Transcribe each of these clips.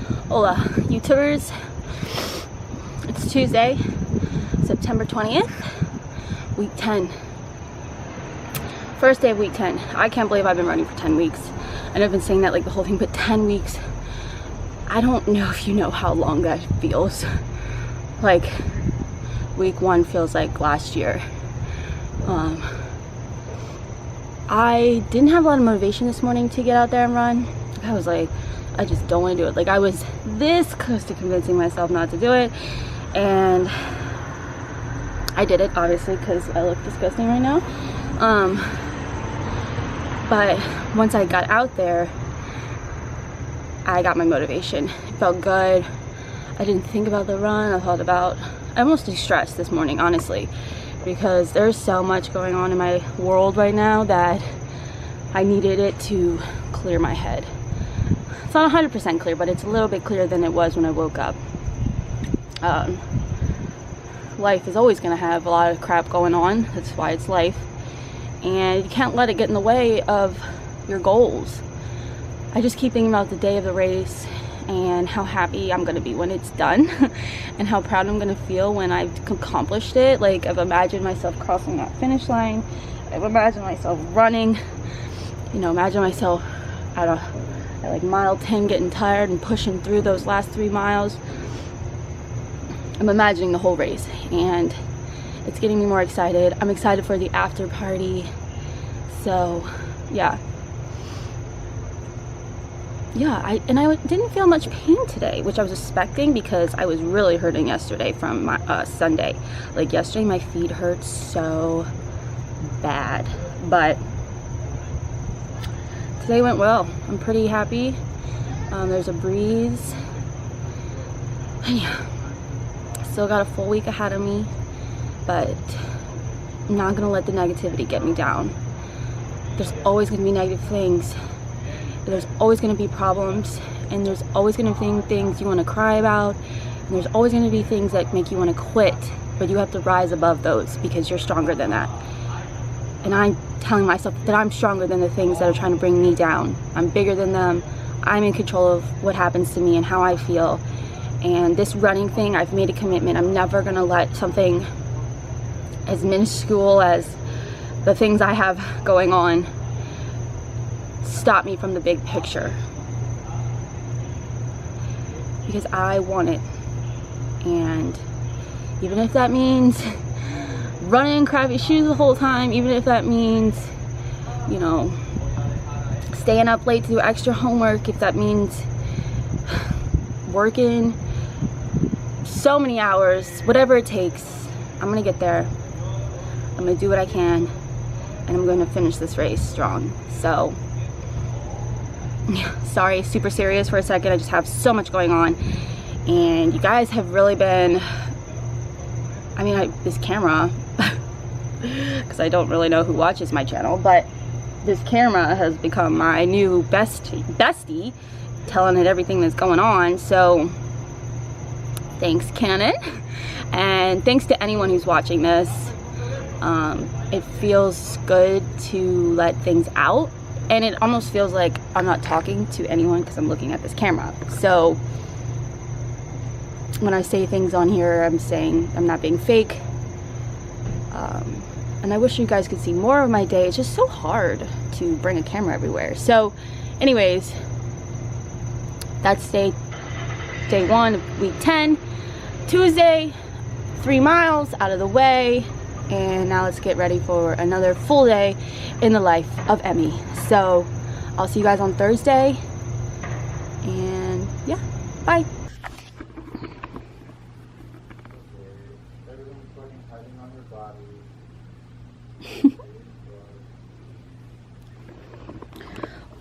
Hola, YouTubers. It's Tuesday, September 20th, week 10. First day of week 10. I can't believe I've been running for 10 weeks. And I've been saying that like the whole thing, but 10 weeks. I don't know if you know how long that feels. Like, week 1 feels like last year. I didn't have a lot of motivation this morning to get out there and run. I was like, I just don't want to do it. Like, I was this close to convincing myself not to do it, and I did it, obviously, because I look disgusting right now. But once I got out there, I got my motivation. It felt good. I didn't think about the run. I almost de-stressed this morning, honestly, because there's so much going on in my world right now that I needed it to clear my head. It's not 100% clear, but it's a little bit clearer than it was when I woke up. Life is always going to have a lot of crap going on. That's why it's life. And you can't let it get in the way of your goals. I just keep thinking about the day of the race and how happy I'm going to be when it's done and how proud I'm going to feel when I've accomplished it. Like, I've imagined myself crossing that finish line. I've imagined myself running. You know, imagine myself at like mile 10 getting tired and pushing through those last 3 miles. I'm imagining the whole race, and it's getting me more excited. I'm excited for the after party. So yeah, I didn't feel much pain today, which I was expecting because I was really hurting yesterday from my Sunday. Like, yesterday my feet hurt so bad, but today went well. I'm pretty happy. There's a breeze. And yeah, still got a full week ahead of me, but I'm not gonna let the negativity get me down. There's always gonna be negative things. There's always gonna be problems, and there's always gonna be things you wanna cry about, and there's always gonna be things that make you wanna quit, but you have to rise above those because you're stronger than that. And I'm telling myself that I'm stronger than the things that are trying to bring me down. I'm bigger than them. I'm in control of what happens to me and how I feel. And this running thing, I've made a commitment. I'm never gonna let something as minuscule as the things I have going on stop me from the big picture. Because I want it. And even if that means running in crappy shoes the whole time, even if that means, you know, staying up late to do extra homework, if that means working so many hours, whatever it takes, I'm gonna get there. I'm gonna do what I can, and I'm gonna finish this race strong. So yeah, sorry, super serious for a second. I just have so much going on, and you guys have really been, I mean, this camera, because I don't really know who watches my channel, but this camera has become my new bestie, telling it everything that's going on. So thanks, Canon, and thanks to anyone who's watching this. It feels good to let things out, and it almost feels like I'm not talking to anyone because I'm looking at this camera. So when I say things on here, I'm saying I'm not being fake. And I wish you guys could see more of my day. It's just so hard to bring a camera everywhere. So anyways, that's day 1 of week 10. Tuesday, 3 miles out of the way. And now let's get ready for another full day in the life of Emmy. So I'll see you guys on Thursday. And yeah, bye.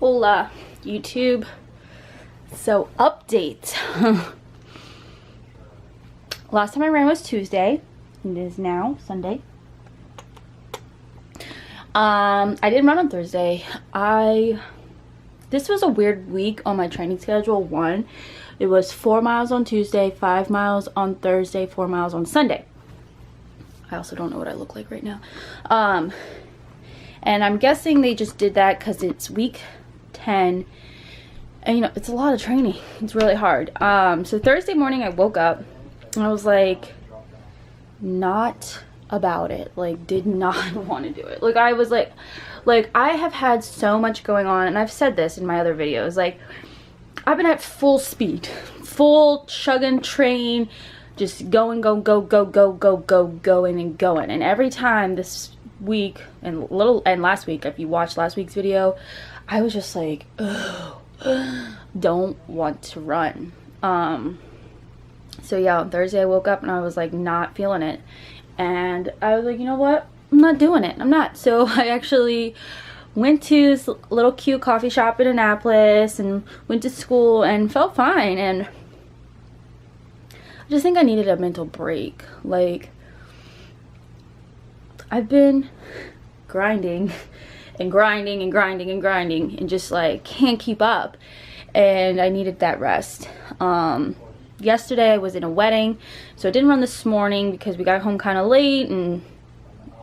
Hola, YouTube. So, update. Last time I ran was Tuesday. It is now Sunday. I didn't run on Thursday. This was a weird week on my training schedule. It was 4 miles on Tuesday, 5 miles on Thursday, 4 miles on Sunday. I also don't know what I look like right now. And I'm guessing they just did that because it's week 10 And you know, it's a lot of training. It's really hard. So Thursday morning I woke up and I was like, not about it. Like, did not want to do it. Like, I was like I have had so much going on, and I've said this in my other videos, like I've been at full speed, full chugging train, just going, going and going. And every time this week and last week, if you watched last week's video, I was just like, ugh, don't want to run. So yeah, on Thursday I woke up and I was like not feeling it, and I was like, you know what, I'm not doing it. I'm not. So I actually went to this little cute coffee shop in Annapolis and went to school and felt fine. And I just think I needed a mental break. Like, I've been grinding and just like can't keep up, and I needed that rest. Yesterday I was in a wedding, so I didn't run this morning because we got home kind of late and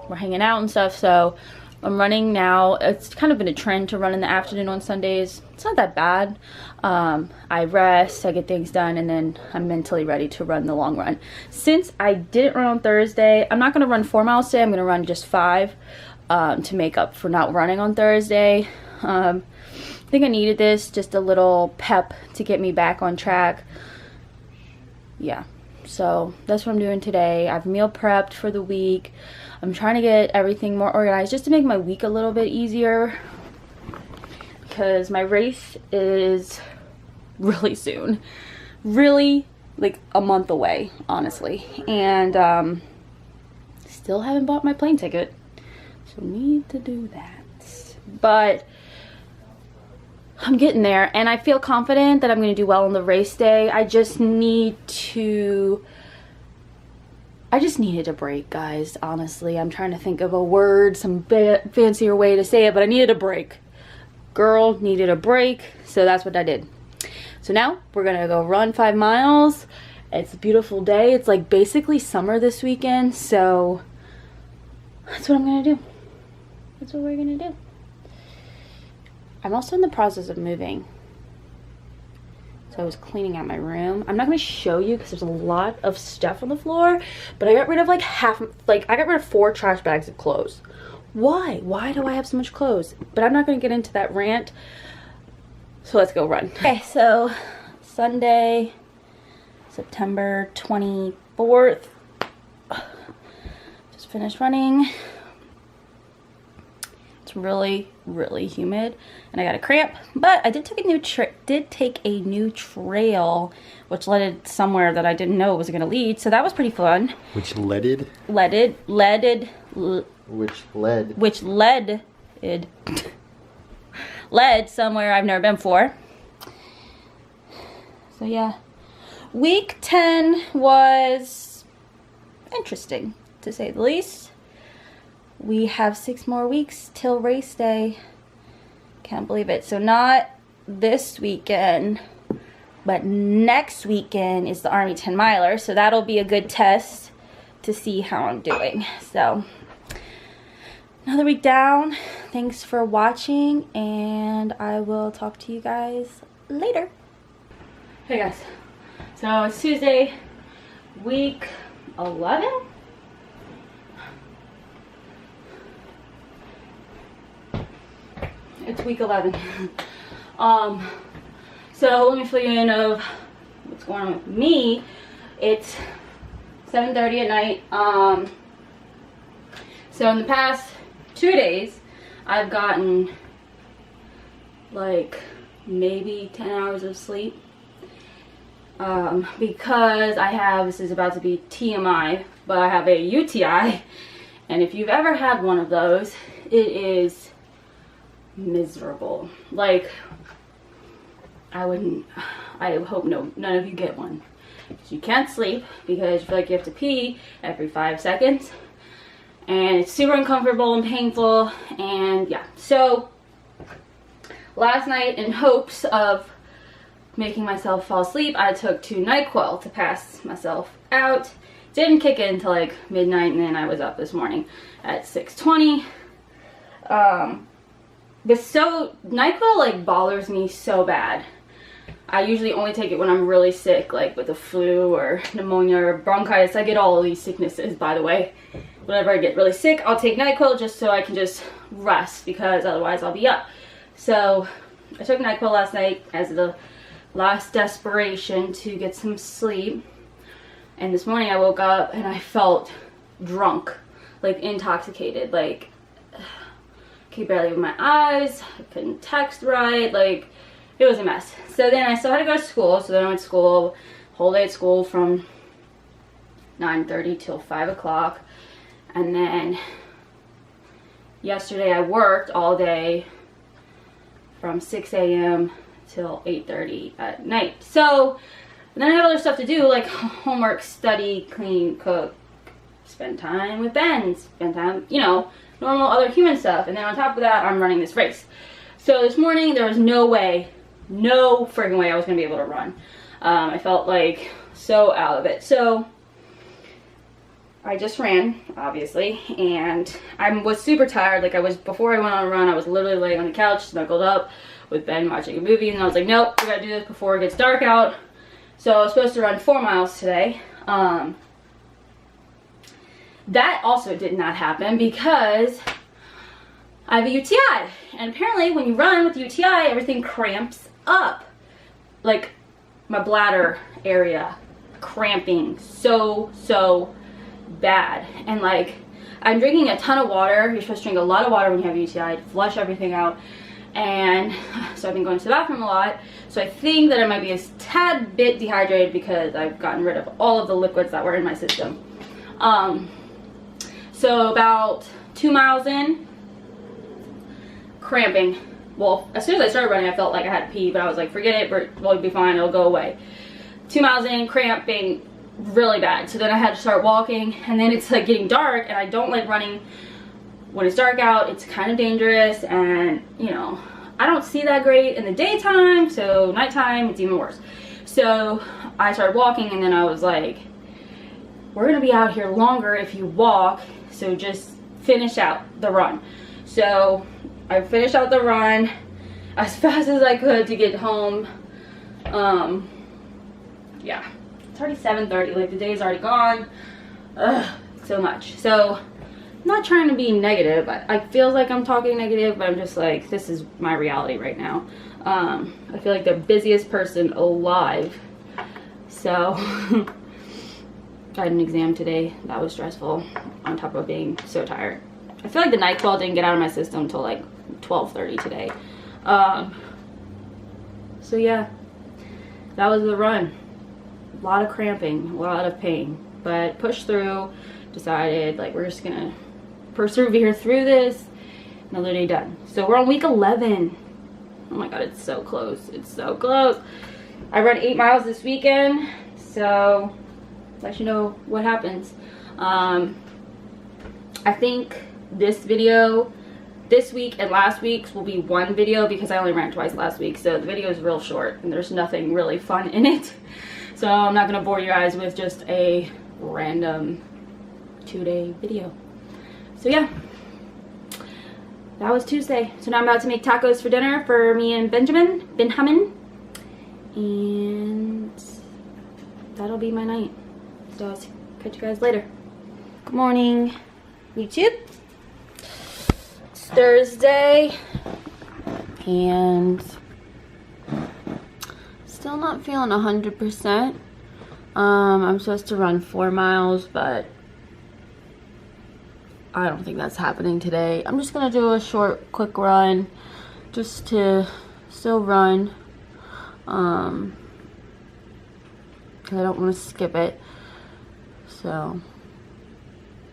we're hanging out and stuff. So I'm running now. It's kind of been a trend to run in the afternoon on Sundays. It's not that bad. I rest, I get things done, and then I'm mentally ready to run the long run. Since I didn't run on Thursday, I'm not going to run 4 miles today. I'm going to run just 5 to make up for not running on Thursday. I think I needed this, just a little pep to get me back on track. Yeah, so that's what I'm doing today. I've meal prepped for the week. I'm trying to get everything more organized just to make my week a little bit easier, because my race is really soon, really like a month away, honestly, and still haven't bought my plane ticket, so need to do that. But I'm getting there, and I feel confident that I'm going to do well on the race day. I just needed a break, guys. Honestly, I'm trying to think of a word, some fancier way to say it, but I needed a break. Girl needed a break, so that's what I did. So now we're going to go run 5 miles. It's a beautiful day. It's like basically summer this weekend, so that's what I'm going to do. That's what we're going to do. I'm also in the process of moving. So I was cleaning out my room. I'm not going to show you because there's a lot of stuff on the floor, but I got rid of like I got rid of 4 trash bags of clothes. Why? Why do I have so much clothes? But I'm not going to get into that rant. So let's go run. Okay, so Sunday, September 24th. Just finished running. It's really humid and I got a cramp, but I did take a new trail which led somewhere that I didn't know it was going to lead, so that was pretty fun. Which led somewhere I've never been before. So yeah, week 10 was interesting to say the least. We have 6 more weeks till race day. Can't believe it. So not this weekend, but next weekend is the Army 10 miler. So that'll be a good test to see how I'm doing. So another week down. Thanks for watching, and I will talk to you guys later. Hey guys. So it's Tuesday, week 11. It's week 11. So let me fill you in of what's going on with me. It's 7:30 at night. So in the past 2 days, I've gotten like maybe 10 hours of sleep. Because I have, this is about to be TMI, but I have a UTI. And if you've ever had one of those, it is miserable. Like, I hope none of you get one. You can't sleep because you feel like you have to pee every 5 seconds, and it's super uncomfortable and painful. And yeah, so last night, in hopes of making myself fall asleep, I took 2 NyQuil to pass myself out. Didn't kick in until like midnight, and then I was up this morning at 6:20. But so NyQuil like bothers me so bad. I usually only take it when I'm really sick, like with the flu or pneumonia or bronchitis. I get all of these sicknesses, by the way. Whenever I get really sick, I'll take NyQuil just so I can just rest, because otherwise I'll be up. So I took NyQuil last night as the last desperation to get some sleep. And this morning I woke up and I felt drunk, like intoxicated, like could barely open my eyes, I couldn't text right, like it was a mess. So then I still had to go to school, so then I went to school, whole day at school from 9:30 till 5 o'clock. And then yesterday I worked all day from 6 a.m. till 8:30 at night. So and then I have other stuff to do, like homework, study, clean, cook, spend time with Ben, spend time, you know, normal other human stuff. And then on top of that, I'm running this race. So this morning, there was no way, no friggin' way I was gonna be able to run. I felt like so out of it. So I just ran, obviously, and I was super tired. Like I was, before I went on a run, I was literally laying on the couch, snuggled up with Ben watching a movie, and I was like, nope, we gotta do this before it gets dark out. So I was supposed to run 4 miles today. That also did not happen because I have a UTI. And apparently when you run with UTI, everything cramps up. Like my bladder area cramping so bad. And like I'm drinking a ton of water. You're supposed to drink a lot of water when you have UTI to flush everything out. And so I've been going to the bathroom a lot. So I think that I might be a tad bit dehydrated because I've gotten rid of all of the liquids that were in my system. So about 2 miles in, cramping. Well, as soon as I started running, I felt like I had to pee, but I was like, forget it, we'll be fine, it'll go away. 2 miles in, cramping really bad. So then I had to start walking, and then it's like getting dark, and I don't like running when it's dark out. It's kind of dangerous, and you know, I don't see that great in the daytime, so nighttime it's even worse. So I started walking, and then I was like, we're gonna be out here longer if you walk, so just finish out the run. So I finished out the run as fast as I could to get home. Yeah, it's already 7:30, like the day's already gone. Ugh, so much. So I'm not trying to be negative. I feel like I'm talking negative, but I'm just like, this is my reality right now. I feel like the busiest person alive. So I had an exam today. That was stressful, on top of being so tired. I feel like the NyQuil didn't get out of my system until like 12:30 today. So yeah, that was the run. A lot of cramping, a lot of pain, but pushed through. Decided like we're just gonna persevere through this. Another day done. So we're on week 11. Oh my god, it's so close. It's so close. I run 8 miles this weekend, so let you know what happens. I think this video this week and last week's will be one video because I only ran twice last week, so the video is real short and there's nothing really fun in it. So I'm not gonna bore you guys with just a random 2-day video. So yeah, that was Tuesday. So now I'm about to make tacos for dinner for me and Benjamin, and that'll be my night. So I'll catch you guys later. Good morning, YouTube. It's Thursday, and still not feeling 100%. I'm supposed to run 4 miles, but I don't think that's happening today. I'm just gonna do a short, quick run, just to still run. I don't want to skip it, so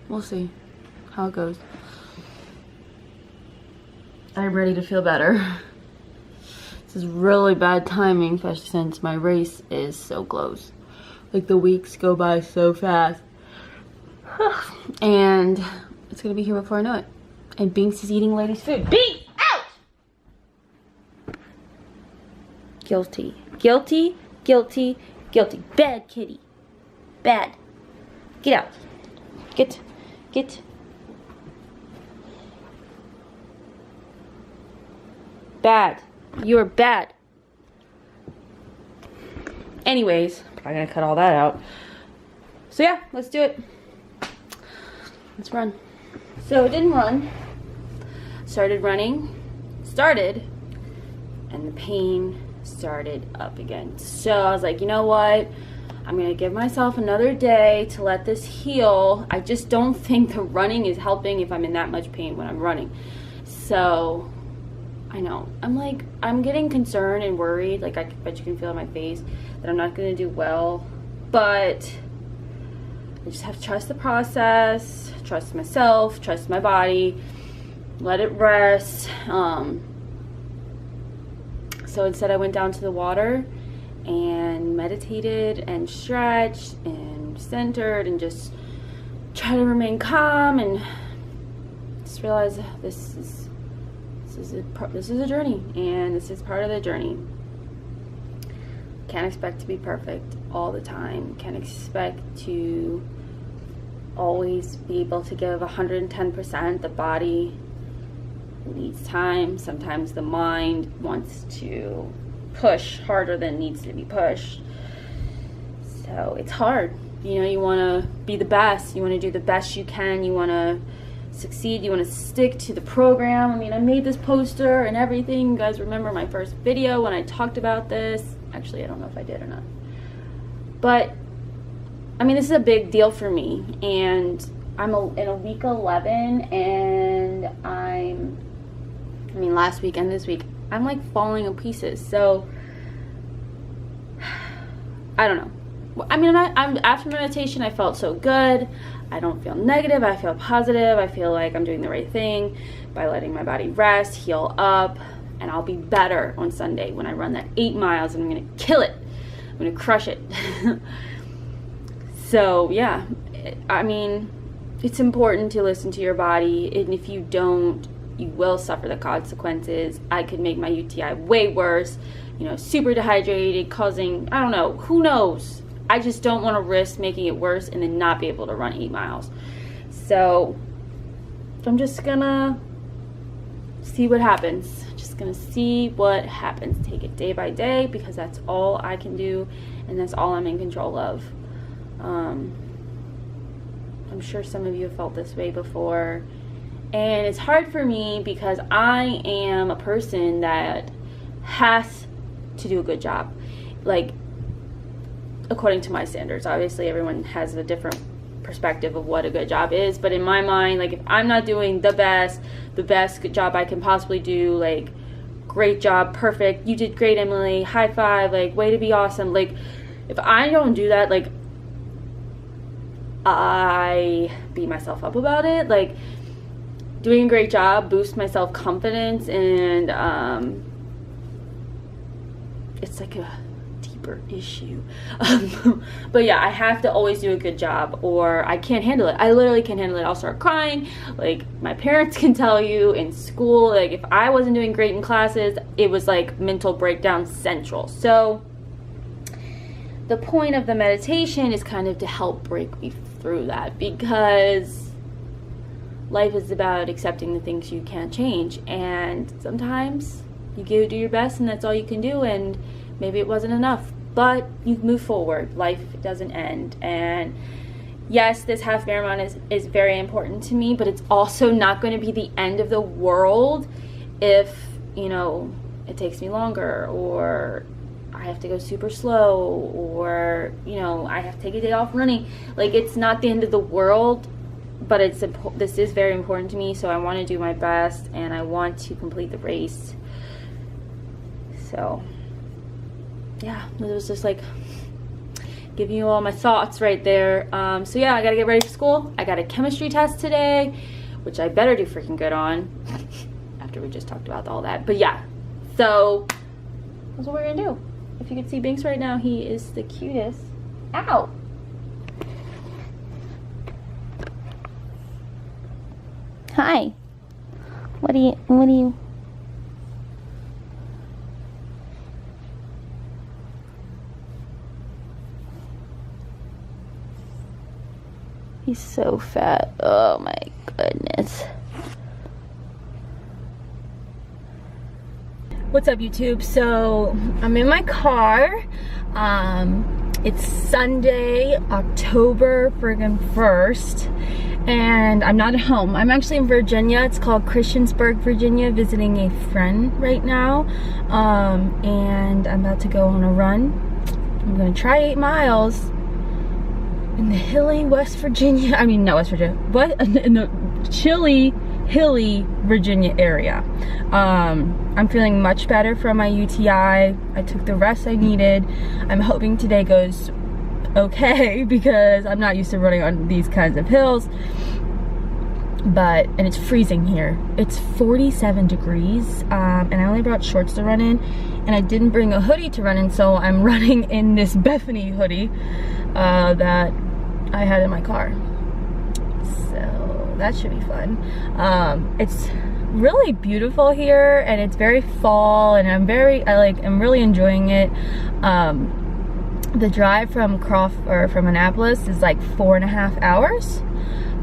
we'll see how it goes. I'm ready to feel better. This is really bad timing, especially since my race is so close. Like the weeks go by so fast. And it's gonna be here before I know it. And Binks is eating Lady's food. Binks, out! Guilty, guilty, guilty, guilty. Bad kitty. Bad. Get out. Get. Bad. You're bad. Anyways, I'm gonna cut all that out. So yeah, let's do it. Let's run. So it didn't run. Started running. And the pain started up again. So I was like, you know what? I'm gonna give myself another day to let this heal. I just don't think the running is helping if I'm in that much pain when I'm running. So I know, I'm getting concerned and worried, like I bet you can feel in my face that I'm not gonna do well, but I just have to trust the process, trust myself, trust my body, let it rest. So instead I went down to the water and meditated and stretched and centered and just try to remain calm and just realize this is a journey, and this is part of the journey. Can't expect to be perfect all the time. Can't expect to always be able to give 110%. The body needs time. Sometimes the mind wants to push harder than needs to be pushed. So it's hard. You know, you want to be the best. You want to do the best you can. You want to succeed. You want to stick to the program. I mean, I made this poster and everything. You guys remember my first video when I talked about this? Actually, I don't know if I did or not. But, I mean, this is a big deal for me. And I'm in a week 11, and last week and this week, I'm like falling to pieces. So, I don't know. I mean, I'm after meditation, I felt so good. I don't feel negative. I feel positive. I feel like I'm doing the right thing by letting my body rest, heal up, and I'll be better on Sunday when I run that 8 miles, and I'm going to kill it. I'm going to crush it. So, yeah. I mean, it's important to listen to your body, and if you don't, you will suffer the consequences. I could make my UTI way worse, you know, super dehydrated, causing, I don't know, who knows? I just don't want to risk making it worse and then not be able to run 8 miles. So I'm just gonna see what happens. Just gonna see what happens. Take it day by day, because that's all I can do, and that's all I'm in control of. I'm sure some of you have felt this way before. And it's hard for me because I am a person that has to do a good job. Like, according to my standards. Obviously, everyone has a different perspective of what a good job is. But in my mind, like, if I'm not doing the best good job I can possibly do, like, great job, perfect, you did great, Emily, high five, like, way to be awesome. Like, if I don't do that, like, I beat myself up about it. Like, doing a great job boosts my self-confidence, and it's like a deeper issue. But yeah, I have to always do a good job, or I can't handle it. I literally can't handle it. I'll start crying. Like, my parents can tell you in school, like, if I wasn't doing great in classes, it was like mental breakdown central. So the point of the meditation is kind of to help break me through that, because life is about accepting the things you can't change, and sometimes you do your best and that's all you can do, and maybe it wasn't enough, but you move forward. Life doesn't end. And yes, this half marathon is very important to me, but it's also not going to be the end of the world if, you know, it takes me longer, or I have to go super slow, or, you know, I have to take a day off running. Like, it's not the end of the world, but this is very important to me, so I want to do my best, and I want to complete the race. So yeah, it was just like giving you all my thoughts right there. So yeah, I gotta get ready for school. I got a chemistry test today, which I better do freaking good on after we just talked about all that. But yeah, so that's what we're gonna do. If you could see Binks right now, he is the cutest. Ow! Hi. What do you He's so fat. Oh my goodness. What's up, YouTube? So I'm in my car. It's Sunday, October friggin' 1st, and I'm not at home. I'm actually in Virginia. It's called Christiansburg, Virginia, visiting a friend right now. And I'm about to go on a run. I'm gonna try 8 miles in the hilly West Virginia, I mean, not West Virginia, but in the chilly, hilly Virginia area. I'm feeling much better from my UTI. I took the rest I needed. I'm hoping today goes okay because I'm not used to running on these kinds of hills. And it's freezing here. It's 47 degrees, and I only brought shorts to run in, and I didn't bring a hoodie to run in, so I'm running in this Bethany hoodie that I had in my car. So that should be fun. It's really beautiful here, and it's very fall, and I'm really enjoying it. The drive from Annapolis is like 4.5 hours,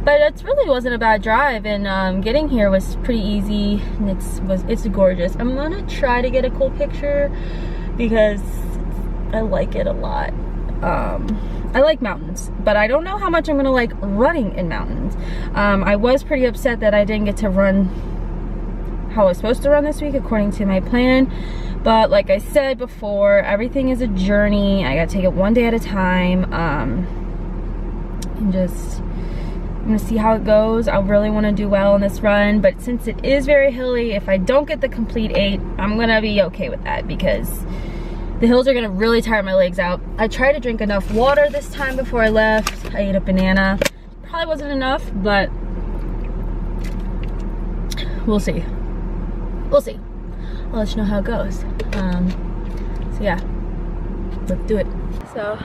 but it really wasn't a bad drive, and getting here was pretty easy, and it's gorgeous. I'm gonna try to get a cool picture because I like it a lot. I like mountains, but I don't know how much I'm gonna like running in mountains. I was pretty upset that I didn't get to run how I was supposed to run this week according to my plan, but like I said before, everything is a journey. I gotta take it one day at a time, and I'm gonna see how it goes. I really want to do well on this run, but since it is very hilly, if I don't get the complete 8, I'm gonna be okay with that because the hills are gonna really tire my legs out. I tried to drink enough water this time before I left. I ate a banana. Probably wasn't enough, but we'll see. We'll see. I'll let you know how it goes. So yeah, let's do it. So,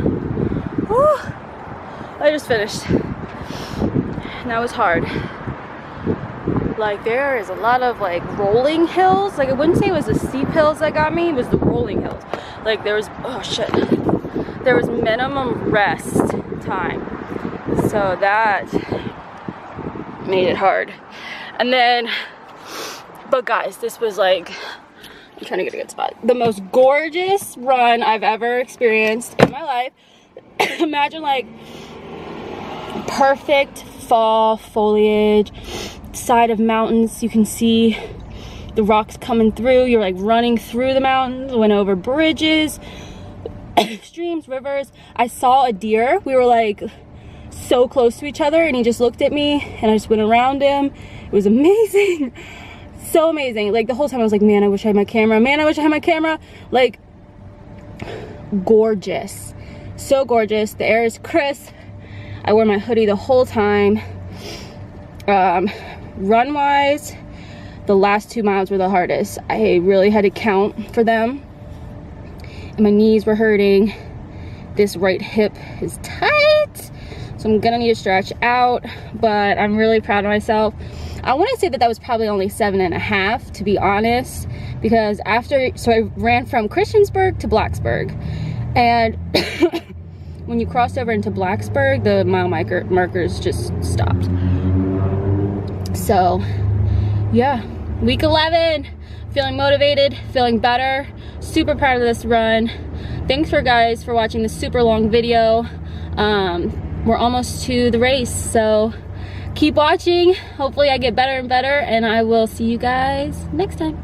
I just finished. And that was hard. Like, there is a lot of like rolling hills. Like, I wouldn't say it was the steep hills that got me, it was the rolling hills. Like, there was, oh shit, there was minimum rest time, so that made it hard. And then, but guys, this was like, I'm trying to get a good spot, the most gorgeous run I've ever experienced in my life. Imagine like perfect fall foliage, side of mountains, you can see the rocks coming through. You're like running through the mountains, went over bridges, streams, rivers. I saw a deer. We were like so close to each other, and he just looked at me, and I just went around him. It was amazing. So amazing. Like, the whole time I was like, man, I wish I had my camera. Man, I wish I had my camera. Like, gorgeous. So gorgeous. The air is crisp. I wore my hoodie the whole time. Run wise, the last 2 miles were the hardest. I really had to count for them, and my knees were hurting. This right hip is tight, so I'm gonna need to stretch out, but I'm really proud of myself. I want to say that was probably only 7.5, to be honest, because so I ran from Christiansburg to Blacksburg, and when you crossed over into Blacksburg, the mile markers just stopped. So yeah, week 11, feeling motivated, feeling better, super proud of this run. Thanks guys for watching this super long video. We're almost to the race, so keep watching. Hopefully I get better and better, and I will see you guys next time.